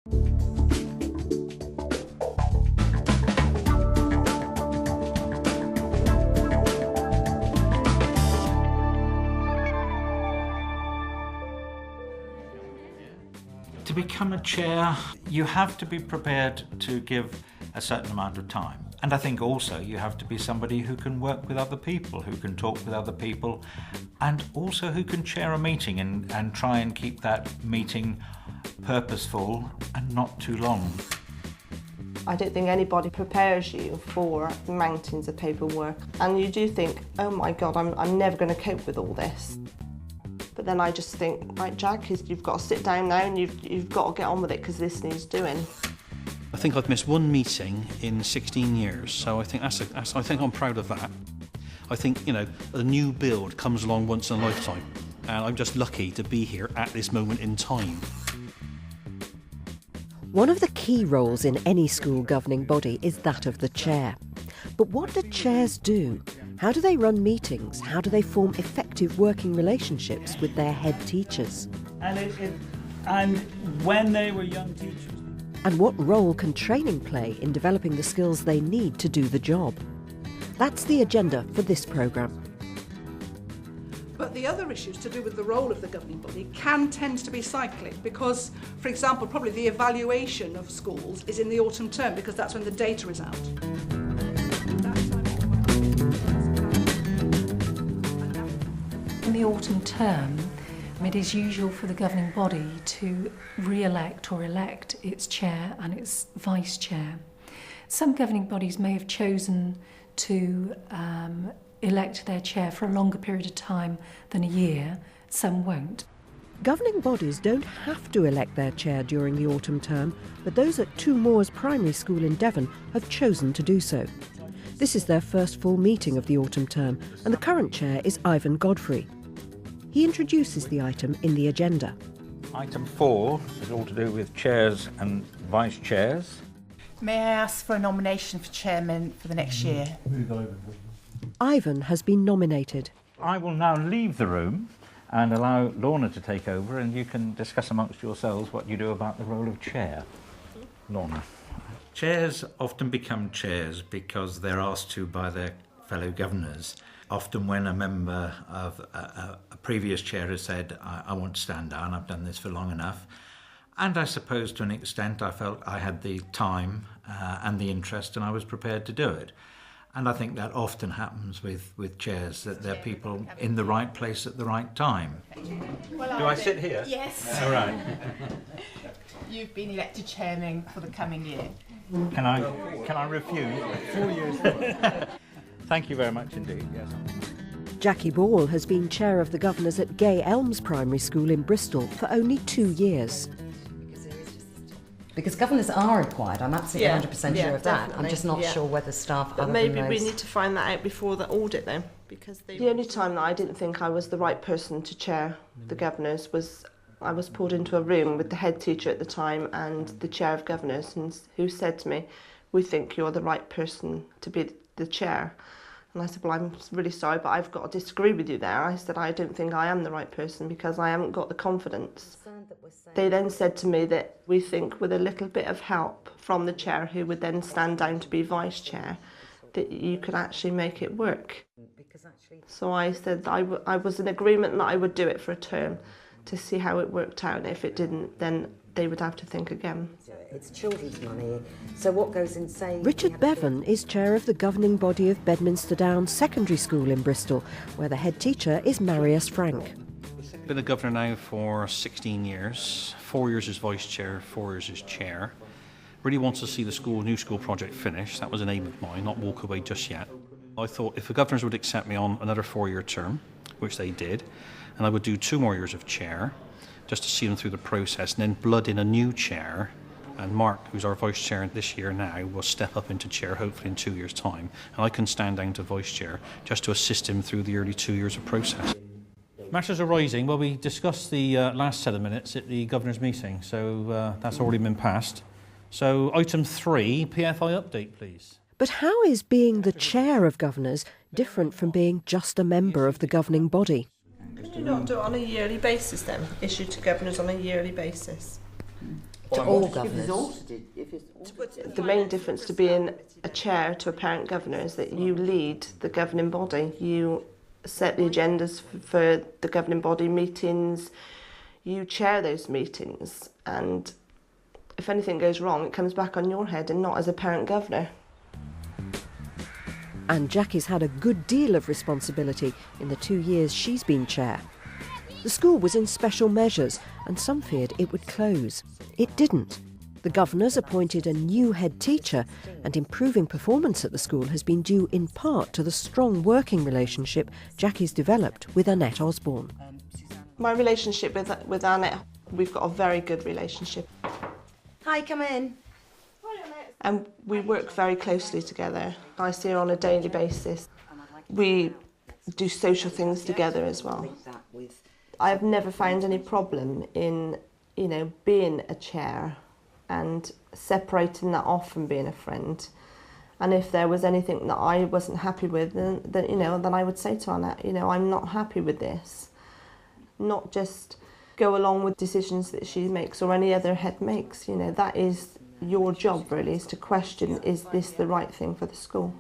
To become a chair, you have to be prepared to give a certain amount of time. And I think also you have to be somebody who can work with other people, who can talk with other people, and also who can chair a meeting and try and keep that meeting purposeful and not too long. I don't think anybody prepares you for mountains of paperwork. And you do think, oh my God, I'm never going to cope with all this. But then I just think, right, Jack, you've got to sit down now and you've got to get on with it because this needs doing. I think I've missed one meeting in 16 years, so I think I think I'm proud of that. I think, a new build comes along once in a lifetime, and I'm just lucky to be here at this moment in time. One of the key roles in any school governing body is that of the chair. But what do chairs do? How do they run meetings? How do they form effective working relationships with their head teachers? And when they were young teachers. And what role can training play in developing the skills they need to do the job? That's the agenda for this programme. But the other issues to do with the role of the governing body can tend to be cyclic because, for example, probably the evaluation of schools is in the autumn term because that's when the data is out. In the autumn term, it is usual for the governing body to re-elect or elect its chair and its vice chair. Some governing bodies may have chosen to elect their chair for a longer period of time than a year, some won't. Governing bodies don't have to elect their chair during the autumn term, but those at Two Moors Primary School in Devon have chosen to do so. This is their first full meeting of the autumn term, and the current chair is Ivan Godfrey. He introduces the item in the agenda. Item 4 is all to do with chairs and vice chairs. May I ask for a nomination for chairman for the next year? Ivan has been nominated. I will now leave the room and allow Lorna to take over, and you can discuss amongst yourselves what you do about the role of chair. Lorna. Chairs often become chairs because they're asked to by their fellow governors. Often when a member of a previous chair has said, I want to stand down, I've done this for long enough. And I suppose to an extent I felt I had the time and the interest and I was prepared to do it. And I think that often happens with chairs, that they're people in the right place at the right time. Well, do I sit here? Yes. All right. You've been elected chairman for the coming year. Can I refuse? 4 years. Thank you very much indeed, yes. Jackie Ball has been chair of the governors at Gay Elms Primary School in Bristol for only 2 years. Because governors are required, I'm absolutely 100% sure of that. Definitely. I'm just not sure whether staff But other maybe than we those... need to find that out before the audit then. Because the only time that I didn't think I was the right person to chair the governors was I was pulled into a room with the head teacher at the time and the chair of governors, and who said to me, we think you're the right person to be the chair. And I said, well, I'm really sorry, but I've got to disagree with you there. I said, I don't think I am the right person because I haven't got the confidence. They then said to me that we think with a little bit of help from the chair, who would then stand down to be vice chair, that you could actually make it work. So I said I was in agreement that I would do it for a term to see how it worked out. And if it didn't, then they would have to think again. It's children's money, so what goes in, say... Richard Bevan is chair of the governing body of Bedminster Downs Secondary School in Bristol, where the head teacher is Marius Frank. Been a governor now for 16 years, 4 years as vice chair, 4 years as chair. Really wants to see the new school project finished. That was an aim of mine, not walk away just yet. I thought if the governors would accept me on another 4-year term, which they did, and I would do 2 more years of chair, just to see them through the process, and then blood in a new chair. And Mark, who's our vice chair this year now, will step up into chair hopefully in 2 years' time. And I can stand down to vice chair just to assist him through the early 2 years of process. Matters arising, well, we discussed the last set of minutes at the governor's meeting, so that's already been passed. So item 3, PFI update, please. But how is being the chair of governors different from being just a member of the governing body? Can you not do it on a yearly basis then? Issue to governors on a yearly basis? To all governors. The main difference to being a chair to a parent governor is that you lead the governing body. You set the agendas for the governing body meetings, you chair those meetings, and if anything goes wrong, it comes back on your head and not as a parent governor. And Jackie's had a good deal of responsibility in the 2 years she's been chair. The school was in special measures and some feared it would close. It didn't. The governors appointed a new head teacher, and improving performance at the school has been due in part to the strong working relationship Jackie's developed with Annette Osborne. My relationship with Annette, we've got a very good relationship. Hi, come in. And we work very closely together. I see her on a daily basis. We do social things together as well. I've never found any problem in, being a chair and separating that off from being a friend. And if there was anything that I wasn't happy with, then I would say to Annette, I'm not happy with this. Not just go along with decisions that she makes or any other head makes. That is your job, really, is to question, is this the right thing for the school?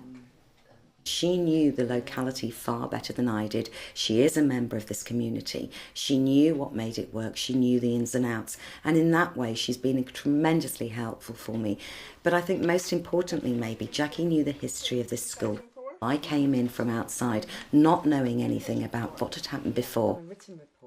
She knew the locality far better than I did. She is a member of this community. She knew what made it work. She knew the ins and outs. And in that way, she's been tremendously helpful for me. But I think most importantly, maybe, Jackie knew the history of this school. I came in from outside, not knowing anything about what had happened before.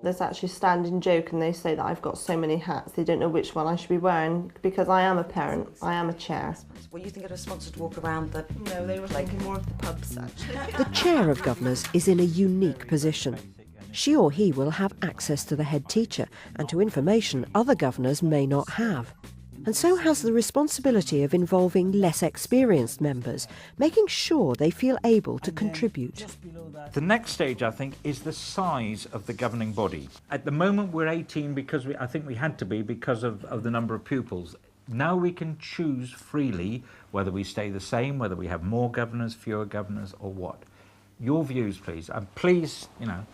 There's actually a standing joke, and they say that I've got so many hats, they don't know which one I should be wearing, because I am a parent, I am a chair. Were you thinking of a sponsored walk around the... No, they were thinking more of the pubs, actually. The chair of governors is in a unique position. She or he will have access to the head teacher and to information other governors may not have. And so has the responsibility of involving less experienced members, making sure they feel able to contribute. The next stage, I think, is the size of the governing body. At the moment, we're 18 because I think we had to be because of the number of pupils. Now we can choose freely whether we stay the same, whether we have more governors, fewer governors, or what. Your views, please. And please,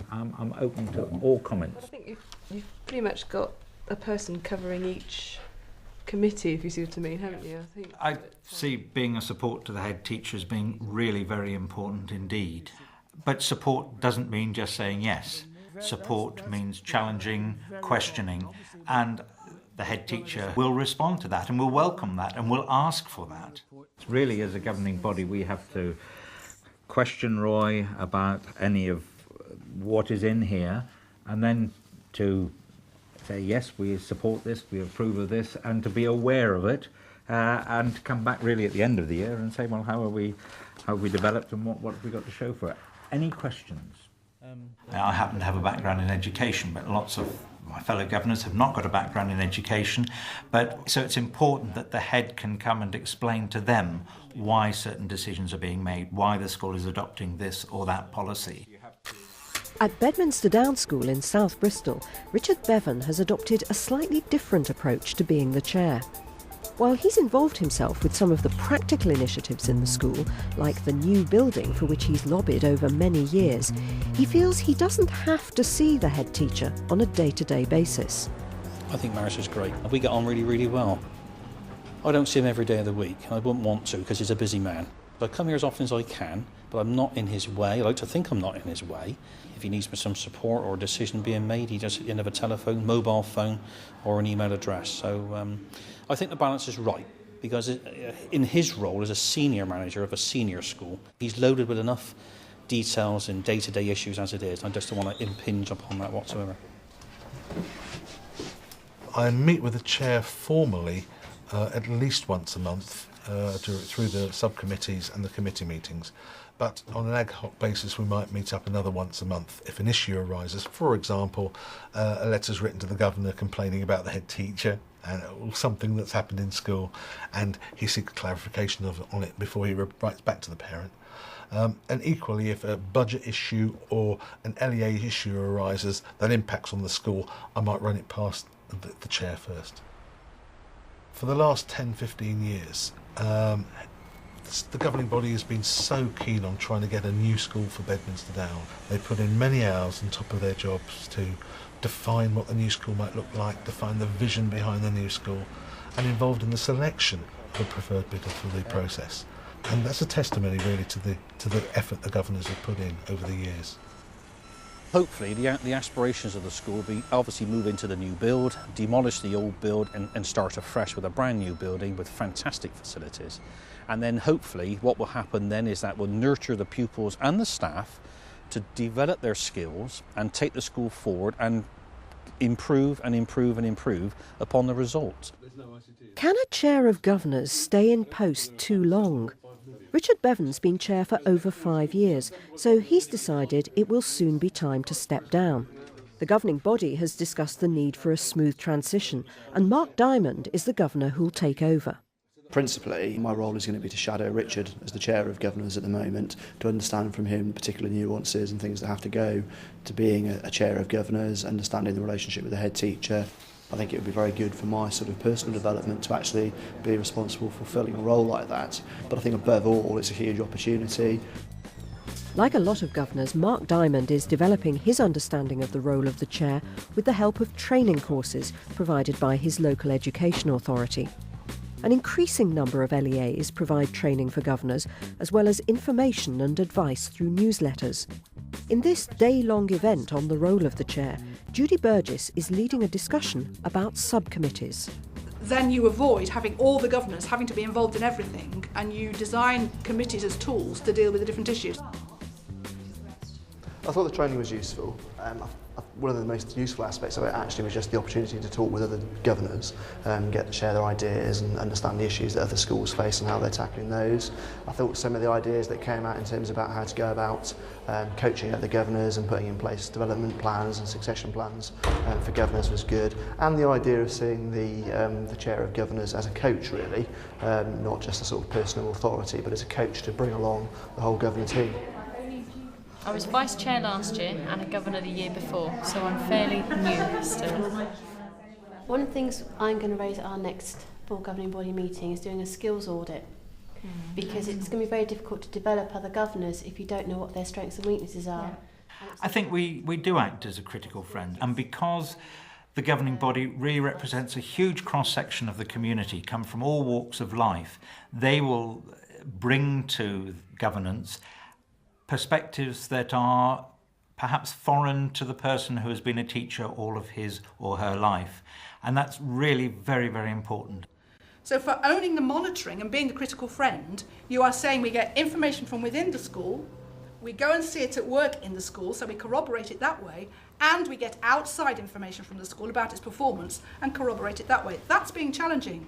I'm open to all comments. I think you've pretty much got a person covering each committee, if you see what I mean, haven't you? I see being a support to the head teacher as being really very important indeed. But support doesn't mean just saying yes. Support means challenging, questioning, and the head teacher will respond to that and will welcome that and will ask for that. Really, as a governing body, we have to question Roy about any of what is in here, and then to say, yes, we support this, we approve of this, and to be aware of it, and to come back really at the end of the year and say, well, how have we developed and what have we got to show for it? Any questions? I happen to have a background in education, but lots of my fellow governors have not got a background in education. But so it's important that the head can come and explain to them why certain decisions are being made, why the school is adopting this or that policy. At Bedminster Downs School in South Bristol, Richard Bevan has adopted a slightly different approach to being the chair. While he's involved himself with some of the practical initiatives in the school, like the new building for which he's lobbied over many years, he feels he doesn't have to see the head teacher on a day-to-day basis. I think Maris is great. We get on really, really well. I don't see him every day of the week. I wouldn't want to because he's a busy man. I come here as often as I can, but I'm not in his way. I like to think I'm not in his way. If he needs some support or a decision being made, he does it at the end of a telephone, mobile phone, or an email address. So I think the balance is right, because in his role as a senior manager of a senior school, he's loaded with enough details and day-to-day issues as it is. I just don't want to impinge upon that whatsoever. I meet with the chair formally at least once a month through the subcommittees and the committee meetings. But on an ad hoc basis, we might meet up another once a month if an issue arises. For example, a letter's written to the governor complaining about the head teacher or something that's happened in school, and he seeks clarification on it before he writes back to the parent. And equally, if a budget issue or an LEA issue arises that impacts on the school, I might run it past the chair first. For the last 10-15 years, the governing body has been so keen on trying to get a new school for Bedminster Down. They put in many hours on top of their jobs to define what the new school might look like, define the vision behind the new school, and involved in the selection of the preferred bidder for the process. And that's a testimony really to the effort the governors have put in over the years. Hopefully the aspirations of the school will be obviously move into the new build, demolish the old build and start afresh with a brand new building with fantastic facilities. And then hopefully what will happen then is that we'll nurture the pupils and the staff to develop their skills and take the school forward and improve and improve and improve upon the results. Can a chair of governors stay in post too long? Richard Bevan's been chair for over 5 years, so he's decided it will soon be time to step down. The governing body has discussed the need for a smooth transition, and Mark Diamond is the governor who'll take over. Principally, my role is going to be to shadow Richard as the chair of governors at the moment, to understand from him particular nuances and things that have to go to being a chair of governors, understanding the relationship with the head teacher. I think it would be very good for my sort of personal development to actually be responsible for filling a role like that. But I think above all, it's a huge opportunity. Like a lot of governors, Mark Diamond is developing his understanding of the role of the chair with the help of training courses provided by his local education authority. An increasing number of LEAs provide training for governors, as well as information and advice through newsletters. In this day-long event on the role of the chair, Judy Burgess is leading a discussion about subcommittees. Then you avoid having all the governors having to be involved in everything, and you design committees as tools to deal with the different issues. I thought the training was useful. One of the most useful aspects of it actually was just the opportunity to talk with other governors, get to share their ideas and understand the issues that other schools face and how they're tackling those. I thought some of the ideas that came out in terms about how to go about coaching other governors and putting in place development plans and succession plans for governors was good. And the idea of seeing the chair of governors as a coach really, not just a sort of personal authority, but as a coach to bring along the whole governor team. I was vice chair last year and a governor the year before, so I'm fairly new still. One of the things I'm going to raise at our next full governing body meeting is doing a skills audit, because it's going to be very difficult to develop other governors if you don't know what their strengths and weaknesses are. I think we do act as a critical friend, and because the governing body really represents a huge cross-section of the community, come from all walks of life, they will bring to governance perspectives that are perhaps foreign to the person who has been a teacher all of his or her life. And that's really very, very important. So for owning the monitoring and being the critical friend, you are saying we get information from within the school, we go and see it at work in the school, so we corroborate it that way, and we get outside information from the school about its performance and corroborate it that way. That's being challenging,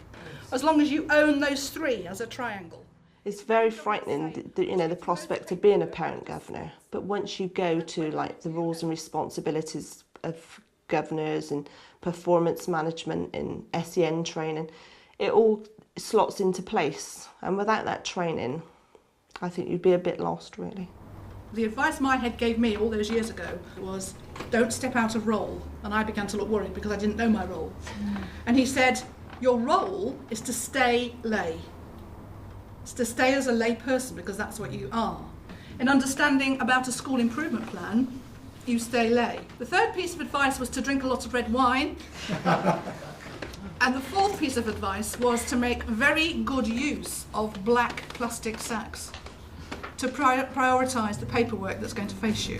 as long as you own those three as a triangle. It's very frightening, the prospect of being a parent governor. But once you go to like the roles and responsibilities of governors and performance management and SEN training, it all slots into place. And without that training, I think you'd be a bit lost, really. The advice my head gave me all those years ago was, don't step out of role. And I began to look worried because I didn't know my role. And he said, your role is to stay lay. It's to stay as a lay person, because that's what you are. In understanding about a school improvement plan, you stay lay. The third piece of advice was to drink a lot of red wine. And the fourth piece of advice was to make very good use of black plastic sacks to prioritise the paperwork that's going to face you.